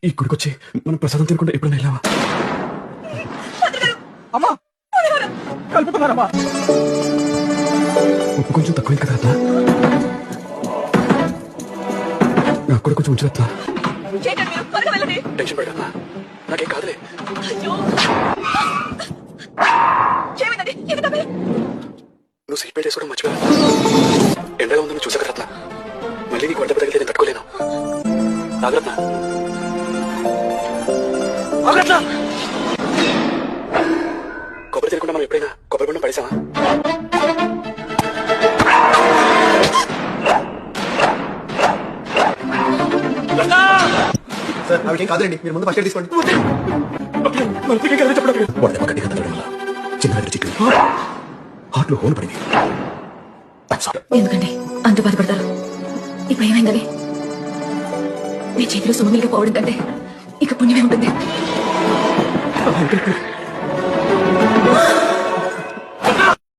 ఈ గుడికొచ్చి మనం ప్రసాదం తినకుండా ఎప్పుడైనా వెళ్ళావా? అమ్మా కలుపుతున్నారమ్మా. ఉప్పు కొంచెం తక్కువైంది కదా అట్లా, నాకు కూడా కొంచెం ఉంచు అట్లా. టెన్షన్ పడమ్మా, నాకేం కాదులే. నువ్వు సీట్ బెల్ట్ వేసుకోవడం మర్చిపోయా. ఎండగా ఉందని చూసాక రత్న, మళ్ళీ నీకు వంట తగిలితే నేను తట్టుకోలేను. నాగరత్న కొబ్బరి తినకుండా మనం ఎప్పుడైనా కొబ్బరి బొండం పడేసామా? సార్ ఆవిడేం కాదండి, మీరు ముందు ఫస్ట్ ఎయిడ్ తీసుకోండి. చిన్న చిక్కు హార్ట్లో హోల్ పడింది. ఎందుకండి అంత బాధపడతారు? ఇప్పుడు ఏమైందని మీ చేతిలో సుమంగలిగా పోవడం కంటే ఇక పుణ్యమే ఉంటుంది.